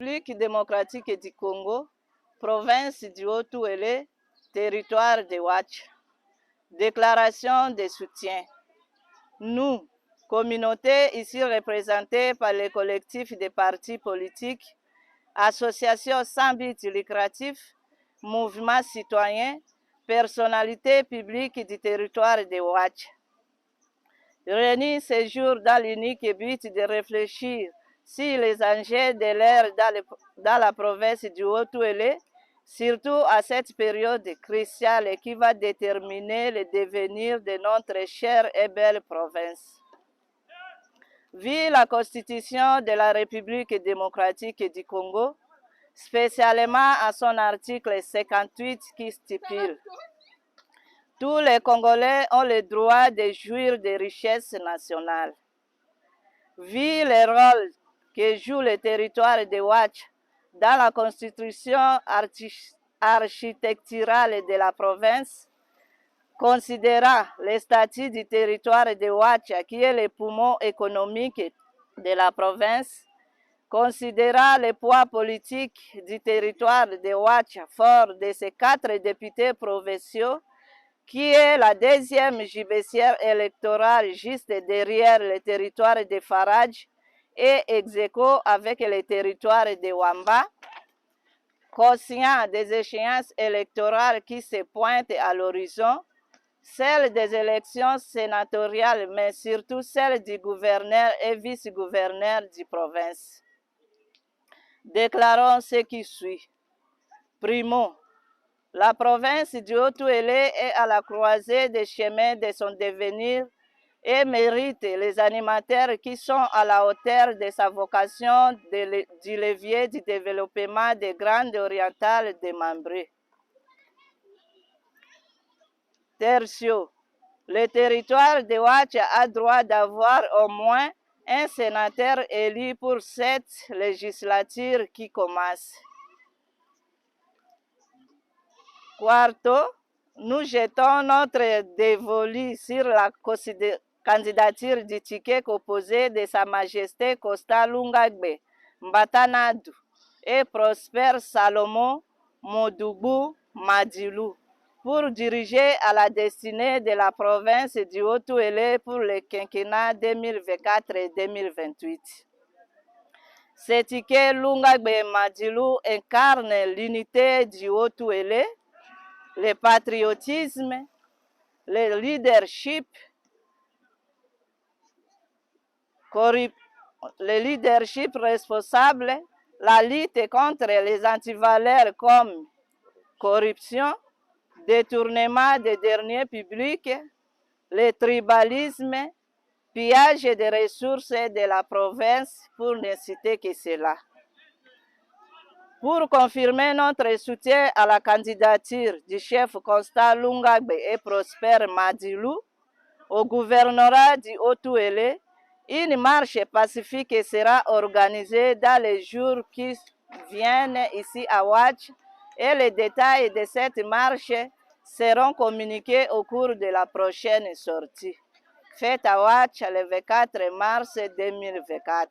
République démocratique du Congo, province du Haut-Touélé, territoire de Ouacha. Déclaration de soutien. Nous, communauté ici représentée par les collectifs des partis politiques, associations sans but lucratif, mouvements citoyens, personnalités publiques du territoire de Ouacha. Réunis ce jour dans l'unique but de réfléchir sur les enjeux de l'ère dans la province du Haut-Touélé, surtout à cette période cruciale qui va déterminer le devenir de notre chère et belle province. Vu la Constitution de la République démocratique du Congo, spécialement à son article 58 qui stipule: tous les Congolais ont le droit de jouir des richesses nationales. Vu le rôle que joue le territoire de Ouacha dans la constitution architecturale de la province, considérant le statut du territoire de Ouacha qui est le poumon économique de la province, considérant le poids politique du territoire de Ouacha fort de ses 4 députés provinciaux, qui est la deuxième gibecière électorale juste derrière le territoire de Farage et ex aequo avec le territoire de Wamba, conscient des échéances électorales qui se pointent à l'horizon, celles des élections sénatoriales, mais surtout celles du gouverneur et vice-gouverneur de province. Déclarons ce qui suit. Primo, la province du Haut-Touélé est à la croisée des chemins de son devenir et mérite les animateurs qui sont à la hauteur de sa vocation du levier du développement des grandes orientales démembrées. Tertio, le territoire de Ouacha a droit d'avoir au moins un sénateur élu pour cette législature qui commence. Quarto, nous jetons notre dévolu sur la candidature du ticket opposé de Sa Majesté Costa Lungagbe Mbatanadu et Prosper Salomon Modougou Madilou pour diriger à la destinée de la province du Haut-Touélé pour le quinquennat 2024 et 2028. Ce ticket Lungagbe Madilou incarne l'unité du Haut-Touélé, le patriotisme, le leadership responsable, la lutte contre les antivaleurs comme corruption, détournement des deniers publics, le tribalisme, pillage des ressources de la province, pour ne citer que cela. Pour confirmer notre soutien à la candidature du chef Costa Lungagbe et Prosper Madilou au gouvernorat du Haut-Touélé, une marche pacifique sera organisée dans les jours qui viennent ici à Ouacha et les détails de cette marche seront communiqués au cours de la prochaine sortie, faite à Ouacha le 24 mars 2024.